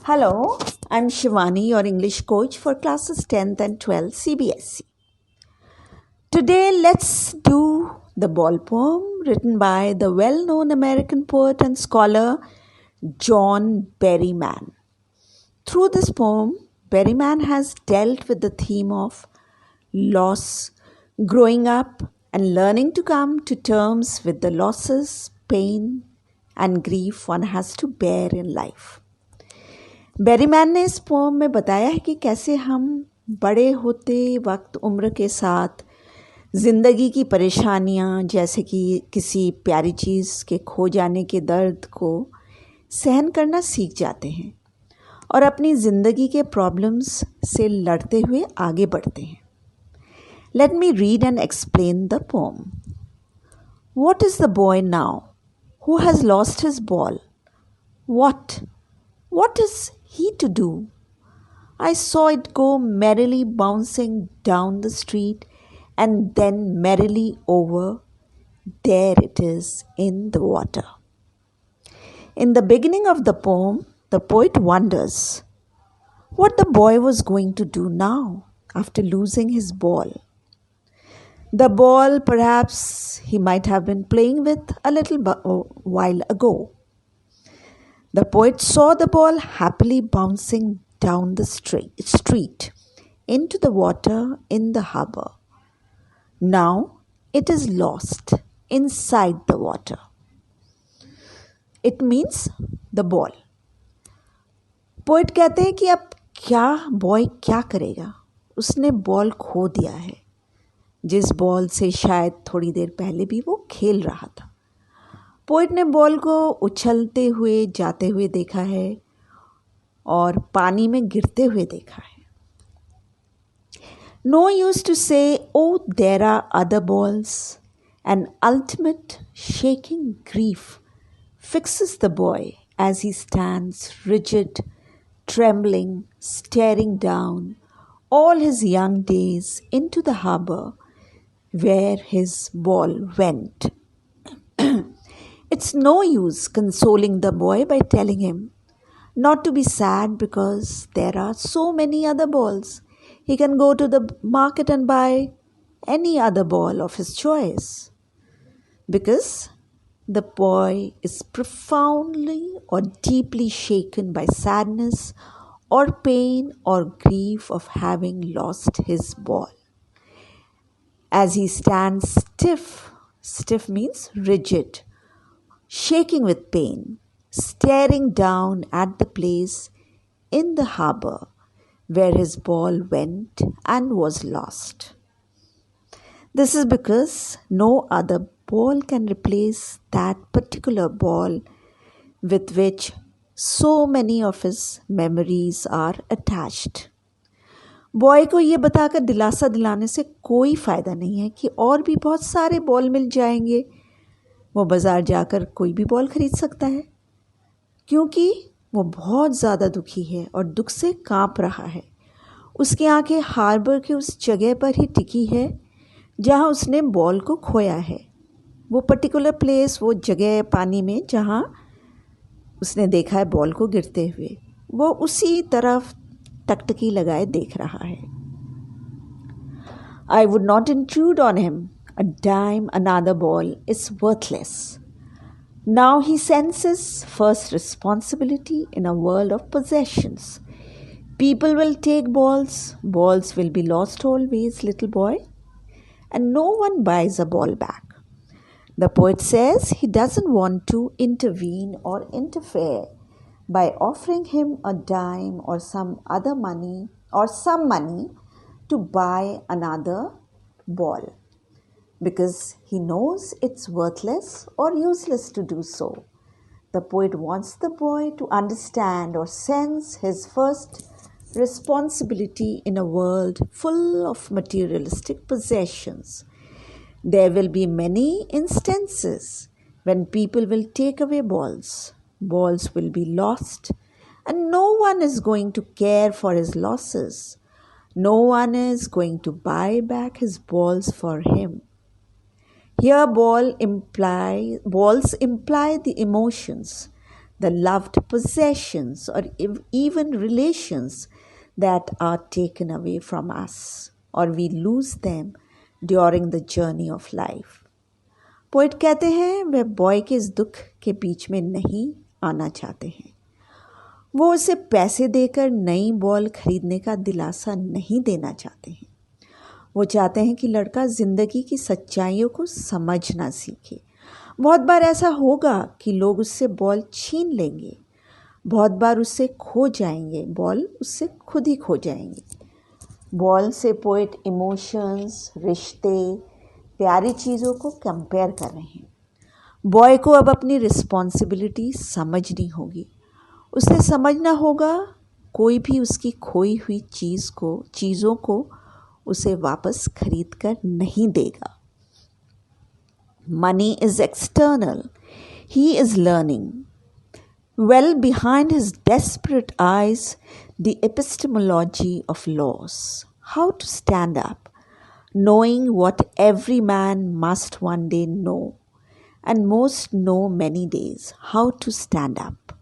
Hello, I'm Shivani, your English coach for classes 10th and 12th CBSE. Today, let's do the ball poem written by the well known American poet and scholar John Berryman. Through this poem, Berryman has dealt with the theme of loss, growing up, and learning to come to terms with the losses, pain, and grief one has to bear in life. Berryman ने इस pome में बताया है कि कैसे हम बड़े होते वक्त उम्र के साथ ज़िंदगी की परेशानियां जैसे कि किसी प्यारी चीज़ के खो जाने के दर्द को सहन करना सीख जाते हैं और अपनी ज़िंदगी के प्रॉब्लम्स से लड़ते हुए आगे बढ़ते हैं. Let me read and explain the pome. What is the boy now who has lost his ball? What is he to do? I saw it go merrily bouncing down the street and then merrily over. There it is in the water. In the beginning of the poem, the poet wonders what the boy was going to do now after losing his ball. The ball perhaps he might have been playing with a little while ago. The poet saw the ball happily bouncing down the street into the water in the harbour. Now it is lost inside the water. It means the ball. Poet कहते हैं कि अब boy क्या करेगा. उसने ball खो दिया है जिस बॉल से शायद थोड़ी देर पहले भी वो खेल रहा था. पोइट ने बॉल को उछलते हुए जाते हुए देखा है और पानी में गिरते हुए देखा है. No use to say, oh, there are other balls. An ultimate shaking grief fixes the boy as he stands rigid, trembling, staring down all his young days into the harbour where his ball went. It's no use consoling the boy by telling him not to be sad because there are so many other balls. He can go to the market and buy any other ball of his choice. Because the boy is profoundly or deeply shaken by sadness or pain or grief of having lost his ball. As he stands stiff means rigid, shaking with pain, staring down at the place in the harbour where his ball went and was lost. This is because no other ball can replace that particular ball with which so many of his memories are attached. Boy को ये बताकर दिलासा दिलाने से कोई फ़ायदा नहीं है कि और भी बहुत सारे बॉल मिल जाएंगे. वो बाज़ार जाकर कोई भी बॉल खरीद सकता है क्योंकि वो बहुत ज़्यादा दुखी है और दुख से काँप रहा है. उसकी आंखें हार्बर के उस जगह पर ही टिकी है जहाँ उसने बॉल को खोया है. वो पर्टिकुलर प्लेस, वो जगह पानी में जहाँ उसने देखा है बॉल को गिरते हुए, वो उसी तरफ टकटकी लगाए देख रहा है. I would not intrude on him. A dime, another ball is worthless. Now he senses first responsibility in a world of possessions. People will take balls. Balls will be lost always, little boy. And no one buys a ball back. The poet says he doesn't want to intervene or interfere by offering him a dime or some other money or some money to buy another ball, because he knows it's worthless or useless to do so. The poet wants the boy to understand or sense his first responsibility in a world full of materialistic possessions. There will be many instances when people will take away balls. Balls will be lost, and no one is going to care for his losses. No one is going to buy back his balls for him. Here balls imply the emotions, the loved possessions, or even relations that are taken away from us, or we lose them during the journey of life. Poet कहते हैं वह boy के इस दुख के बीच में नहीं आना चाहते हैं। वो उसे पैसे देकर नई बॉल खरीदने का दिलासा नहीं देना चाहते हैं। वो चाहते हैं कि लड़का ज़िंदगी की सच्चाइयों को समझना सीखे। बहुत बार ऐसा होगा कि लोग उससे बॉल छीन लेंगे, बहुत बार उससे खो जाएंगे, बॉल उससे खुद ही खो जाएंगे। बॉल से पोइट इमोशंस, रिश्ते, प्यारी चीज़ों को कंपेयर कर रहे हैं। बॉय को अब अपनी रिस्पॉन्सिबिलिटी समझनी होगी। उसे समझना होगा कोई भी उसकी खोई हुई चीज़ों को उसे वापस खरीद कर नहीं देगा। Money is external. He is learning. Well behind his desperate eyes, the epistemology of loss. How to stand up, knowing what every man must one day know, and most know many days. How to stand up.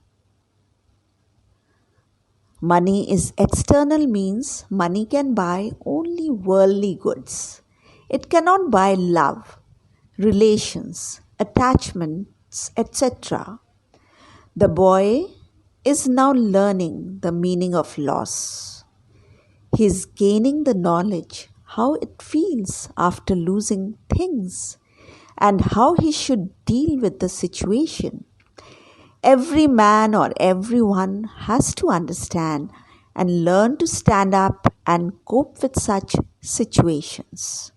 Money is external means money can buy only worldly goods. It cannot buy love, relations, attachments, etc. The boy is now learning the meaning of loss. He is gaining the knowledge how it feels after losing things and how he should deal with the situation. Every man or everyone has to understand and learn to stand up and cope with such situations.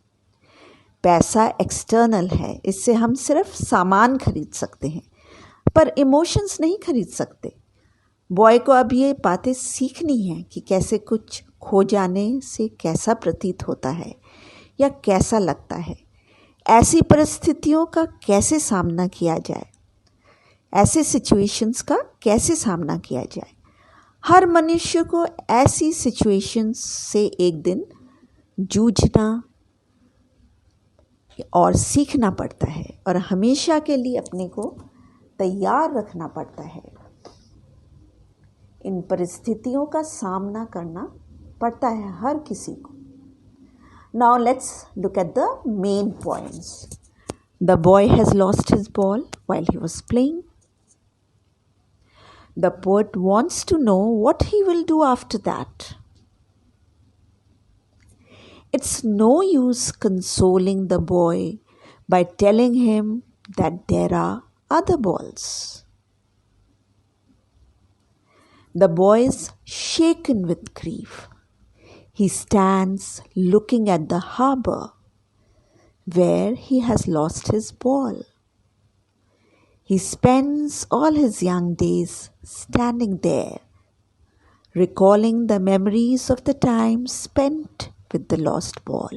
पैसा external है, इससे हम सिर्फ सामान खरीद सकते हैं पर इमोशंस नहीं खरीद सकते। बॉय को अब ये बातें सीखनी है कि कैसे कुछ खो जाने से कैसा प्रतीत होता है या कैसा लगता है, ऐसी परिस्थितियों का कैसे सामना किया जाए, ऐसे सिचुएशंस का कैसे सामना किया जाए। हर मनुष्य को ऐसी सिचुएशंस से एक दिन जूझना और सीखना पड़ता है और हमेशा के लिए अपने को तैयार रखना पड़ता है। इन परिस्थितियों का सामना करना पड़ता है हर किसी को। Now let's look at the main points. The boy has lost his ball while he was playing. The poet wants to know what he will do after that. It's no use consoling the boy by telling him that there are other balls. The boy is shaken with grief. He stands looking at the harbour where he has lost his ball. He spends all his young days standing there, recalling the memories of the time spent with the lost ball.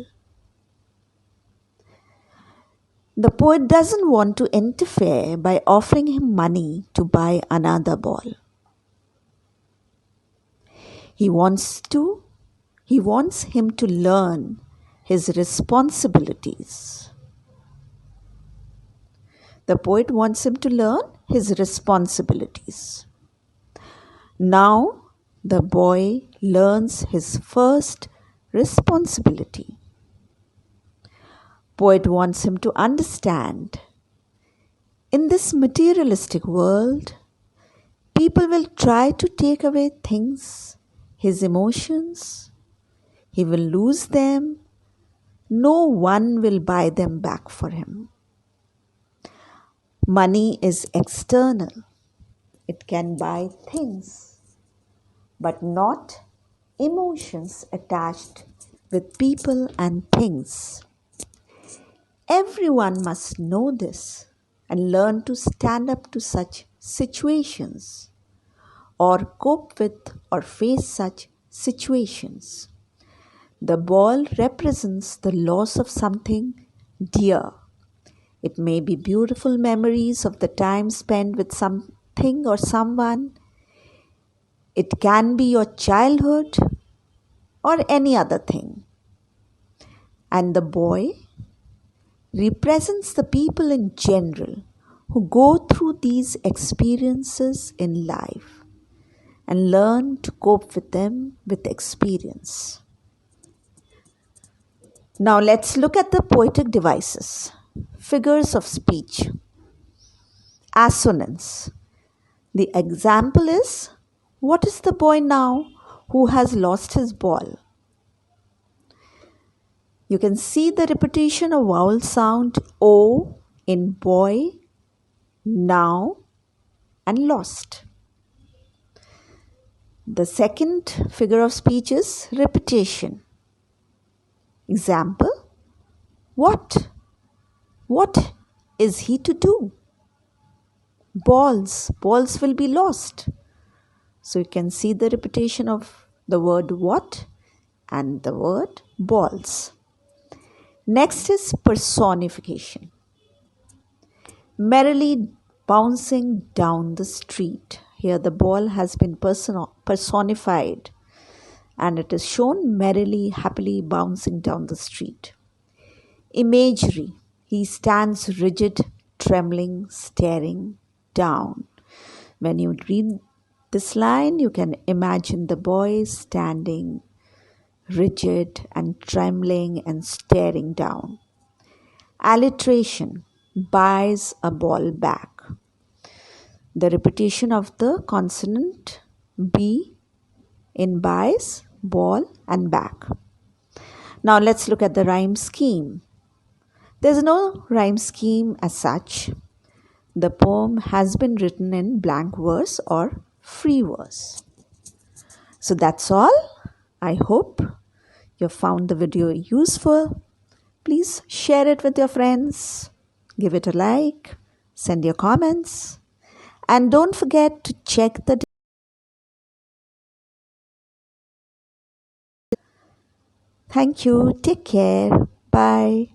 The poet doesn't want to interfere by offering him money to buy another ball. He wants him to learn his responsibilities. The poet wants him to learn his responsibilities. Now the boy learns his first responsibility. Poet wants him to understand in this materialistic world, people will try to take away things, his emotions. He will lose them. No one will buy them back for him. Money is external. It can buy things, but not emotions attached with people and things. Everyone must know this and learn to stand up to such situations or cope with or face such situations. The ball represents the loss of something dear. It may be beautiful memories of the time spent with something or someone. It can be your childhood or any other thing. And the boy represents the people in general who go through these experiences in life and learn to cope with them with experience. Now let's look at the poetic devices, figures of speech, assonance. The example is, what is the boy now who has lost his ball? You can see the repetition of vowel sound O in boy, now, and lost. The second figure of speech is repetition. Example, what? What is he to do? Balls. Balls will be lost. So you can see the repetition of the word what and the word balls. Next is personification. Merrily bouncing down the street. Here the ball has been personified and it is shown merrily, happily bouncing down the street. Imagery. He stands rigid, trembling, staring down. When you read this line, you can imagine the boy standing rigid and trembling and staring down. Alliteration. Buys a ball back. The repetition of the consonant B in buys, ball, and back. Now let's look at the rhyme scheme. There's no rhyme scheme as such. The poem has been written in blank verse or free verse. So that's all. I hope you found the video useful. Please share it with your friends. Give it a like. Send your comments. And don't forget to check the. Thank you. Take care. Bye.